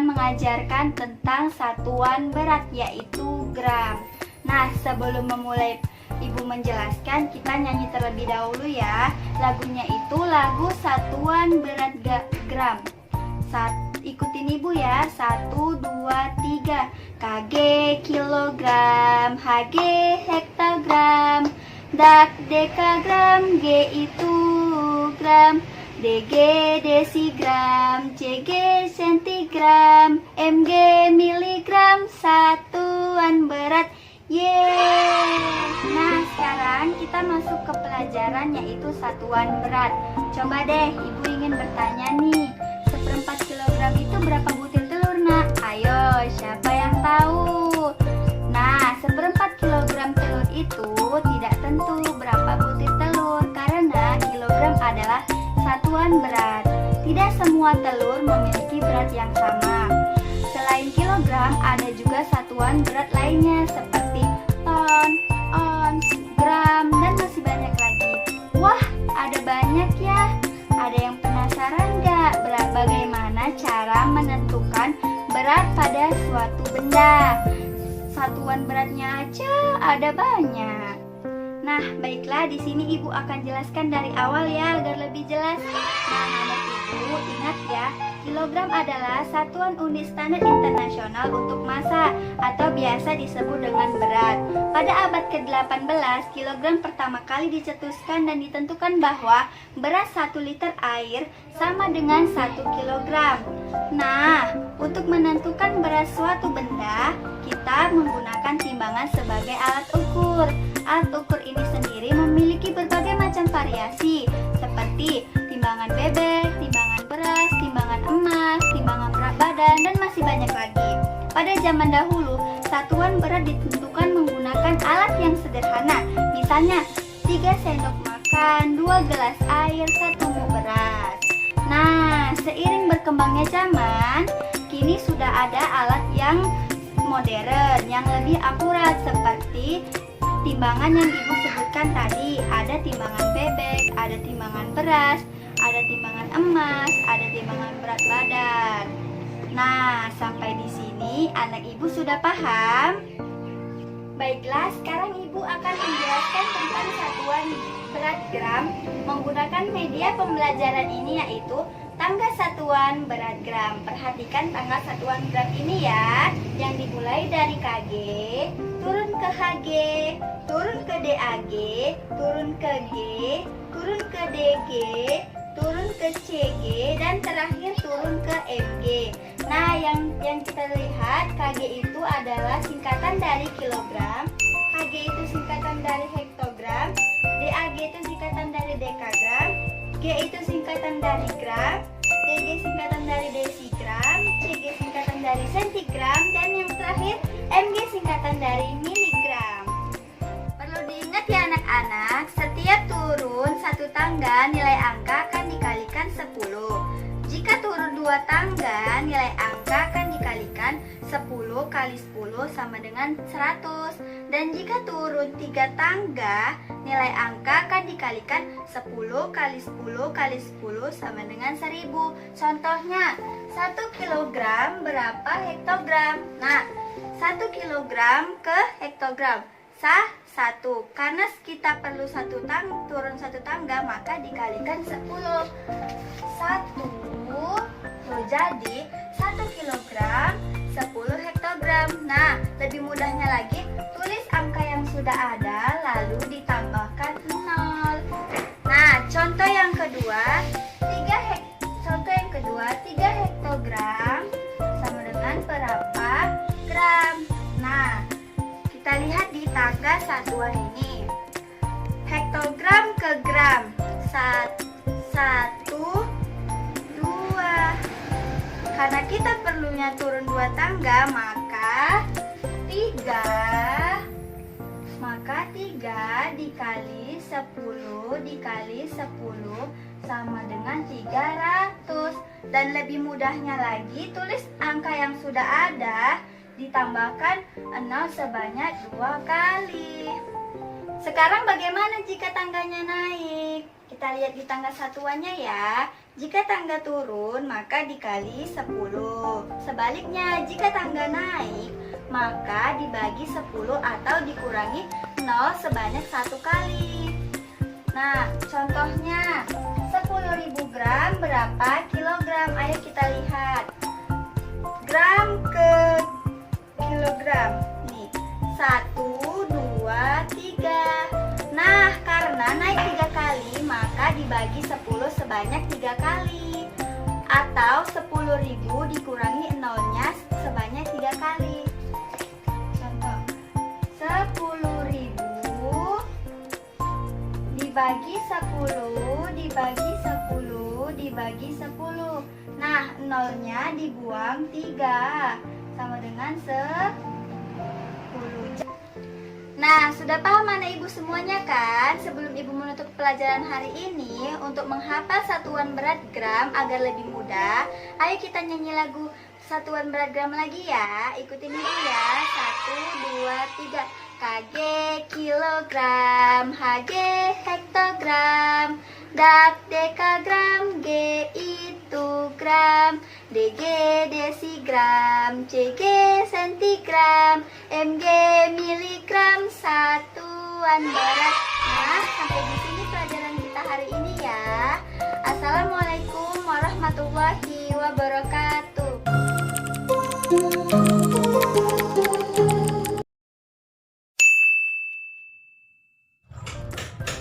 akan mengajarkan tentang satuan berat, yaitu gram. Nah, sebelum memulai Ibu menjelaskan, kita nyanyi terlebih dahulu ya. Lagunya itu lagu satuan berat gram. Ikutin Ibu ya. 1, 2, 3. KG kilogram, HG hektogram, DAK dekagram, G itu gram, DG desigram, CG sentigram, MG miligram, satuan berat. Yeay! Nah, sekarang kita masuk ke pelajaran, yaitu satuan berat. Coba deh, Ibu ingin bertanya nih, 1/4 kilogram itu berapa butir telur, Nak? Ayo, siapa yang tahu? Nah, 1/4 kilogram telur itu tidak tentu berapa butir telur, karena kilogram adalah satuan berat. Tidak semua telur memiliki berat yang sama. Selain kilogram, ada juga satuan berat lainnya seperti ton, ons, gram, dan masih banyak lagi. Wah, ada banyak ya. Ada yang penasaran nggak bagaimana cara menentukan berat pada suatu benda? Satuan beratnya aja ada banyak. Nah, baiklah, di sini Ibu akan jelaskan dari awal ya agar lebih jelas. Nah, anak Ibu ingat ya, kilogram adalah satuan unit standar internasional untuk massa atau biasa disebut dengan berat. Pada abad ke-18, kilogram pertama kali dicetuskan dan ditentukan bahwa berat 1 liter air sama dengan 1 kilogram. Nah, untuk menentukan berat suatu benda, kita menggunakan timbangan sebagai alat ukur. Alat ukur ini sendiri memiliki berbagai macam variasi, seperti timbangan bebek, timbangan beras, timbangan emas, timbangan berat badan, dan masih banyak lagi. Pada zaman dahulu, satuan berat ditentukan menggunakan alat yang sederhana, misalnya 3 sendok makan, 2 gelas air, 1 muk beras. Nah, seiring berkembangnya zaman, kini sudah ada alat yang modern, yang lebih akurat, seperti timbangan yang Ibu sebutkan tadi. Ada timbangan bebek, ada timbangan beras, ada timbangan emas, ada timbangan berat badan. Nah, sampai di sini anak Ibu sudah paham? Baiklah, sekarang Ibu akan menjelaskan tentang satuan berat gram menggunakan media pembelajaran ini, yaitu tangga satuan berat gram. Perhatikan tangga satuan gram ini ya, yang dimulai dari KG, turun ke HG, turun ke DAG, turun ke G, turun ke DG, turun ke CG, dan terakhir turun ke MG. Nah, yang kita lihat, KG itu adalah singkatan dari kilogram, HG itu singkatan dari hektogram, DAG itu singkatan dari dekagram, G itu singkatan dari gram, DG singkatan dari desigram, CG singkatan dari sentigram, dan yang terakhir MG singkatan dari miligram. Perlu diingat ya anak-anak, setiap turun 1 tangga nilai angka akan dikalikan 10. Jika turun 2 tangga, nilai angka akan dikalikan 10 kali 10 sama dengan 100. Dan jika turun 3 tangga, nilai angka akan dikalikan 10 kali 10 kali 10 sama dengan 1000. Contohnya, 1 kilogram berapa hektogram? Nah, 1 kilogram ke hektogram sah 1. Karena kita perlu turun 1 tangga, maka dikalikan 10. 1 jadi 1 kilogram 10 hektogram. Nah, lebih mudahnya lagi, tulis angka yang sudah ada lalu ditambahkan 0. Nah, contoh yang kedua, 3 hektogram sama dengan berapa gram? Nah, kita lihat di tangga satuan ini. Hektogram ke gram. 1, 2. Karena kita perlunya turun 2 tangga, maka 3 dikali 10 dikali 10 sama dengan 300. Dan lebih mudahnya lagi, tulis angka yang sudah ada ditambahkan 0 sebanyak 2 kali. Sekarang bagaimana jika tangganya naik? Kita lihat di tangga satuannya ya. Jika tangga turun, maka dikali 10. Sebaliknya, jika tangga naik, maka dibagi 10 atau dikurangi 0 sebanyak 1 kali. Nah, contohnya 10.000 gram berapa kilogram? Ayo kita lihat. Gram ke kilogram. Nih, 1, 2, 3. Nah, karena naik 3 kali, maka dibagi 10 sebanyak 3 kali. Atau 10.000 dikurangi 0-nya sebanyak 3 kali. Contoh, 10.000 dibagi 10, dibagi 10, dibagi 10. Nah, 0-nya dibuang 3. Sama dengan 10. Nah, sudah paham mana ibu semuanya kan? Sebelum ibu menutup pelajaran hari ini, untuk menghafal satuan berat gram agar lebih mudah, ayo kita nyanyi lagu satuan berat gram lagi ya. Ikutin ibu ya. 1, 2, 3. KG kilogram, HG hektogram, DAK dekagram, G itu gram, DG desigram, CG sentigram, MG miligram, satuan berat. Nah, sampai di sini pelajaran kita hari ini ya. Assalamualaikum warahmatullahi wabarakatuh.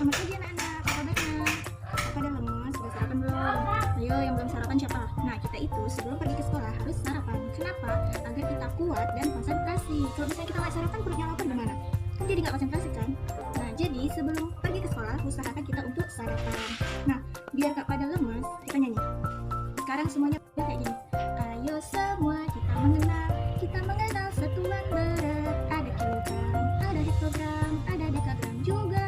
Selamat pagi anak-anak, apa kabarnya? Pada lemes, sudah sarapan belum? Ayo yang belum sarapan siapa? Nah kita itu sebelum pergi ke sekolah harus sarapan. Kenapa? Agar kita kuat dan konsentrasi. Kalau misalnya kita nggak sarapan perutnya lapar gimana? Kan jadi nggak konsentrasi kan? Nah jadi sebelum pergi ke sekolah usahakan kita untuk sarapan. Nah biar gak pada lemes kita nyanyi. Sekarang semuanya kayak gini. Ayo semua kita mengenal satuan berat. Ada kilogram, ada hektogram, ada dekagram juga.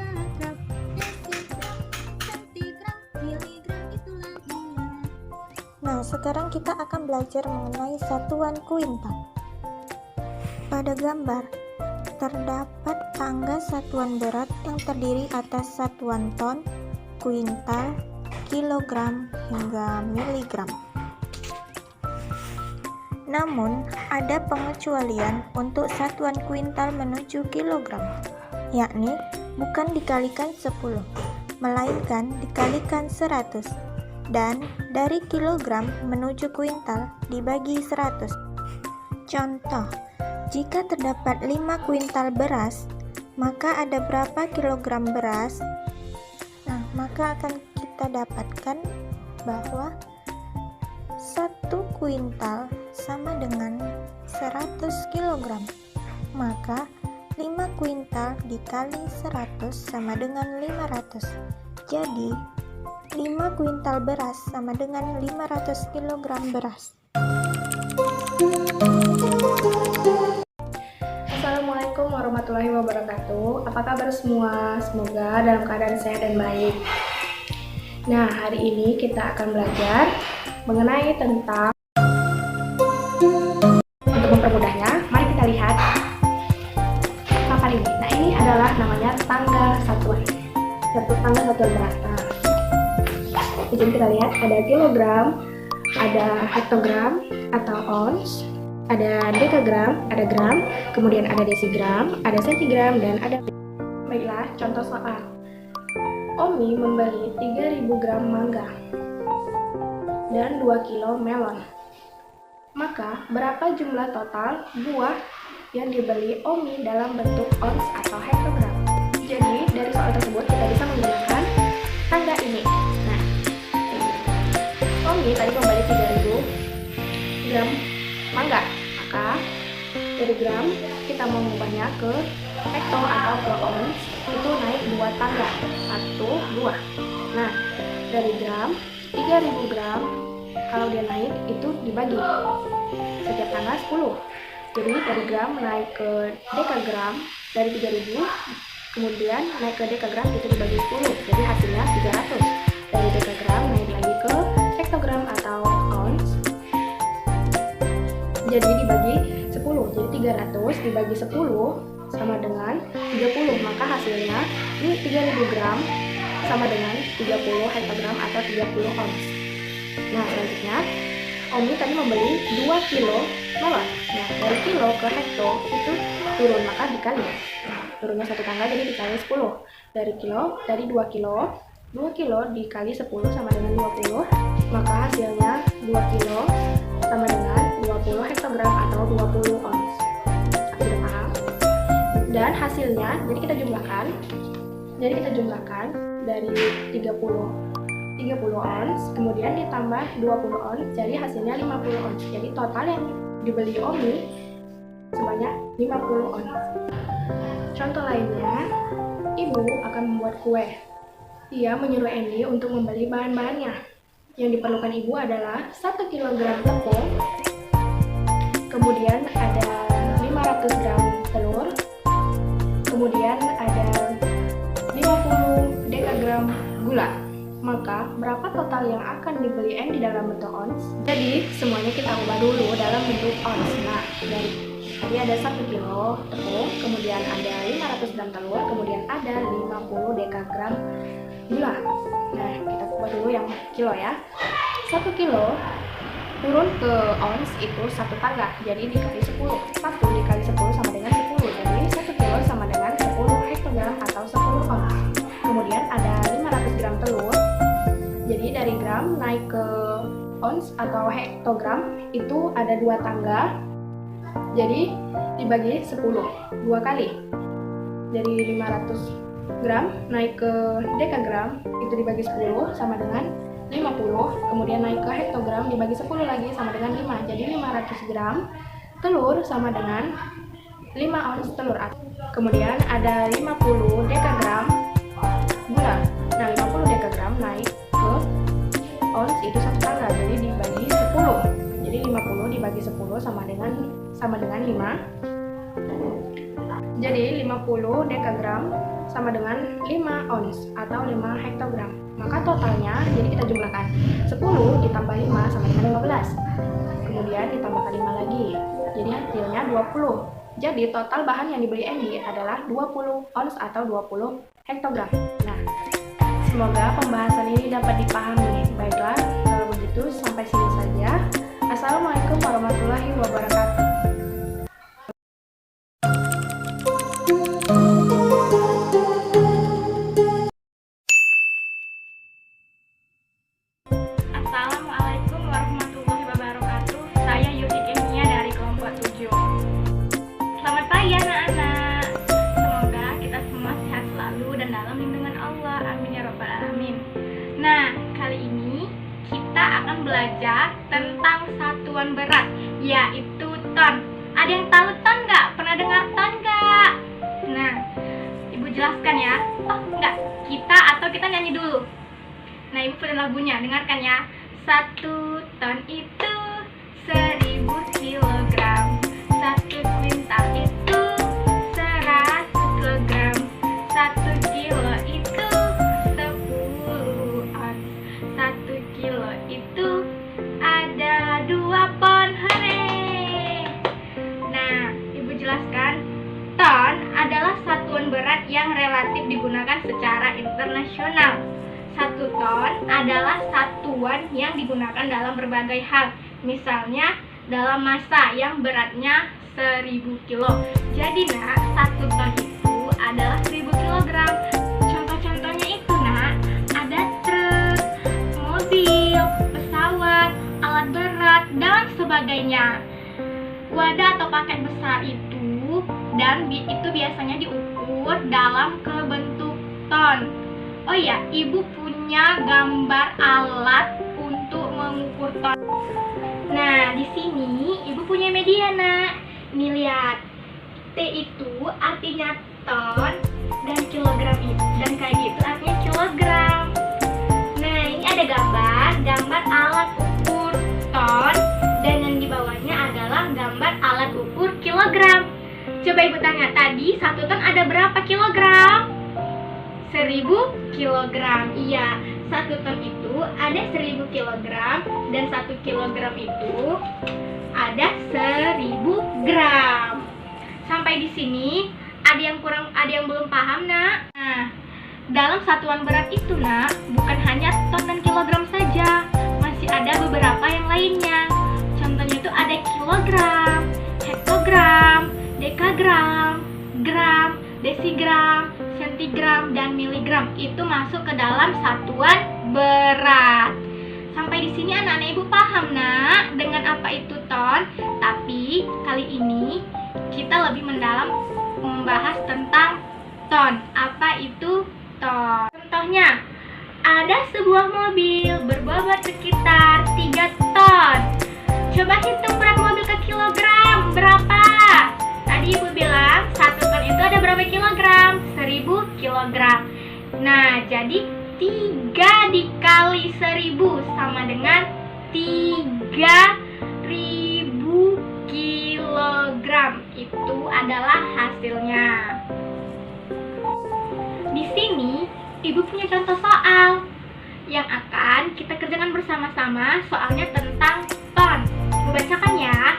Nah, sekarang kita akan belajar mengenai satuan kuintal. Pada gambar, terdapat tangga satuan berat yang terdiri atas satuan ton, kuintal, kilogram, hingga miligram. Namun, ada pengecualian untuk satuan kuintal menuju kilogram, yakni bukan dikalikan 10, melainkan dikalikan 100. Dan dari kilogram menuju kuintal dibagi 100. Contoh, jika terdapat 5 kuintal beras, maka ada berapa kilogram beras? Nah, maka akan kita dapatkan bahwa 1 kuintal sama dengan 100 kilogram. Maka 5 kuintal dikali 100 sama dengan 500. Jadi 5 kuintal beras sama dengan 500 kg beras. Assalamualaikum warahmatullahi wabarakatuh. Apa kabar semua? Semoga dalam keadaan sehat dan baik. Nah, hari ini kita akan belajar mengenai tentang, untuk mempermudahnya, mari kita lihat papan ini. Nah, ini adalah namanya tangga satuan. Tangga satuan berat. Jadi kita lihat ada kilogram, ada hektogram atau ons, ada dekagram, ada gram, kemudian ada desigram, ada sentigram, dan ada. Baiklah, contoh soal. Omi membeli 3.000 gram mangga dan 2 kilo melon. Maka berapa jumlah total buah yang dibeli Omi dalam bentuk ons atau hektogram? Jadi dari soal tersebut kita bisa menggunakan tangga ini. Omi tadi membeli 3.000 gram mangga, maka dari gram kita mau mengubahnya ke hekto atau ke ons, itu naik 2 tangga, 1 buah. Nah, dari gram 3.000 gram, kalau dia naik itu dibagi setiap tangga 10. Jadi dari gram naik ke dekagram, dari 3.000 kemudian naik ke dekagram itu dibagi 10, jadi hasilnya 300. Dari dekagram naik lagi ke hektogram atau ons, jadi dibagi 10, jadi 300 dibagi 10 sama dengan 30, maka hasilnya ini 3.000 gram sama dengan 30 hektogram atau 30 ons. Nah, selanjutnya Omi tadi membeli 2 kilo melon. Nah, dari kilo ke hekto itu turun, maka dikali. Nah, turunnya 1 tangga jadi dikali 10. Dari 2 kilo dikali 10 sama dengan 20, maka hasilnya 2 kilo sama dengan 20 hektogram atau 20 ons. Sudah paham? Dan hasilnya, jadi kita jumlahkan dari 30 ons, kemudian ditambah 20 ons, jadi hasilnya 50 ons. Jadi total yang dibeli Omi sebanyak 50 ons. Contoh lainnya, ibu akan membuat kue. Ia menyuruh Emi untuk membeli bahan-bahannya. Yang diperlukan ibu adalah 1 kg tepung, kemudian ada 500 gram telur, kemudian ada 50 dekagram gula. Maka berapa total yang akan dibeli N di dalam bentuk ons? Jadi semuanya kita ubah dulu dalam bentuk ons. Nah, tadi ada 1 kilo tepung, kemudian ada 500 gram telur, kemudian ada 50 dekagram gula. Nah, kita ubah dulu yang kilo ya. 1 kilo turun ke ons itu 1 tangga, jadi dikali 10. 1 dikali 10 sama dengan 10, jadi 1 kilo sama dengan 10 hektogram atau 10 ons. Kemudian ada 500 gram telur, jadi dari gram naik ke ons atau hektogram itu ada 2 tangga, jadi dibagi 10, 2 kali. Dari 500 gram naik ke dekagram itu dibagi 10 sama dengan 50, kemudian naik ke hektogram dibagi 10 lagi sama dengan 5, jadi 500 gram telur sama dengan 5 ons telur. Kemudian ada 50 dekagram gula. Nah, 50 dekagram naik ke ons itu 1 tangga, jadi dibagi 10. Jadi 50 dibagi 10 sama dengan 5. Jadi 50 dekagram sama dengan 5 ons atau 5 hektogram. Maka totalnya, jadi kita jumlahkan 10 ditambah 5 sama dengan 15. Kemudian ditambahkan 5 lagi, jadi hasilnya 20. Jadi total bahan yang dibeli Andy adalah 20 ons atau 20 hektogram. Nah, semoga pembahasan ini dapat dipahami. Baiklah, kalau begitu sampai sini saja. Assalamualaikum warahmatullahi wabarakatuh. Assalamualaikum warahmatullahi wabarakatuh. Saya Yuki Kimia dari kelompok 7. Selamat pagi anak-anak. Semoga kita semua sehat selalu dan dalam lindungan Allah. Amin ya rabbal alamin. Nah, kali ini kita akan belajar tentang satuan berat, yaitu ton. Ada yang tahu ton nggak? Pernah dengar ton nggak? Nah, ibu jelaskan ya. Oh enggak, kita nyanyi dulu. Nah, ibu punya lagunya, dengarkan ya. 1 ton itu 1000 kilogram, 1 kuintal itu 100 kilogram, 1 kilo itu 10 ons, 1 kilo itu ada 2 pon. Hore! Nah, ibu jelaskan, ton adalah satuan berat yang relatif digunakan secara internasional. 1 ton adalah satuan yang digunakan dalam berbagai hal. Misalnya dalam massa yang beratnya 1000 kilo. Jadi nak, 1 ton itu adalah 1000 kilogram. Contoh-contohnya itu nak, ada truk, mobil, pesawat, alat berat, dan sebagainya. Wadah atau paket besar itu itu biasanya diukur dalam bentuk ton. Oh ya, ibu punya gambar alat untuk mengukur ton. Nah, di sini ibu punya media, nak. Ini lihat. T itu artinya ton dan kilogram itu. Dan kayak gitu artinya kilogram. Nah, ini ada gambar alat ukur ton, dan yang di bawahnya adalah gambar alat ukur kilogram. Coba ibu tanya, tadi 1 ton ada berapa kilogram? 1000 kilogram. Iya, 1 ton itu ada 1000 kilogram dan 1 kilogram itu ada 1000 gram. Sampai di sini ada yang belum paham, nak? Nah, dalam satuan berat itu, nak, bukan hanya ton dan kilogram saja, masih masih ada beberapa yang lainnya. Contohnya itu ada kilogram, hektogram, dekagram, gram, desigram, sentigram, dan miligram. Itu masuk ke dalam satuan berat. Sampai di sini anak-anak ibu paham nak dengan apa itu ton? Tapi kali ini kita lebih mendalam membahas tentang ton. Apa itu ton? Contohnya, ada sebuah mobil berbobot sekitar 3 ton. Coba hitung berat mobil ke kilogram, berapa? Tadi ibu bilang 1 ton itu ada berapa kilogram? 1000 kilogram. Nah, jadi 3 dikali 1000 sama dengan 3000 kilogram. Itu adalah hasilnya. Di sini ibu punya contoh soal yang akan kita kerjakan bersama-sama. Soalnya tentang ton. Bacakan ya.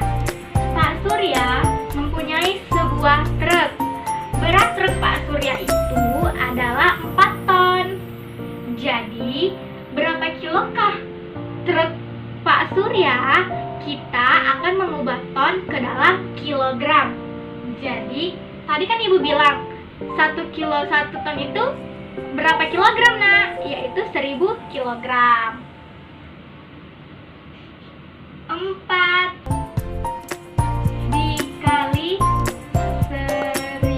Pak Surya mempunyai sebuah truk. Berat truk Pak Surya itu adalah 4 ton. Jadi, berapa kilokah truk Pak Surya? Kita akan mengubah ton ke dalam kilogram. Jadi, tadi kan ibu bilang 1 ton itu berapa kilogram nak? Yaitu 1000 kilogram. 4 dikali 1000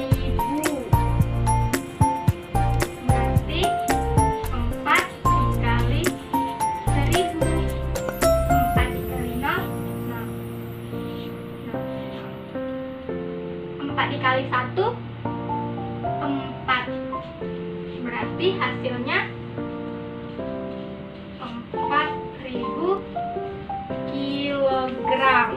berarti 4 dikali 1000. 4 dikali 0, 0. 4 dikali 1, 4. Berarti hasilnya 4000 kilogram.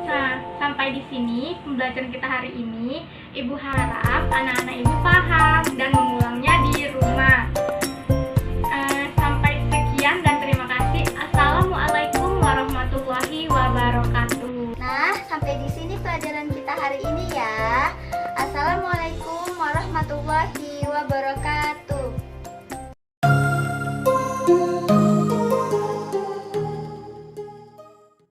Nah, sampai di sini pembelajaran kita hari ini. Ibu harap anak-anak ibu paham dan mengulangnya di rumah. Sampai sekian dan terima kasih. Assalamualaikum warahmatullahi wabarakatuh. Nah, sampai di sini pelajaran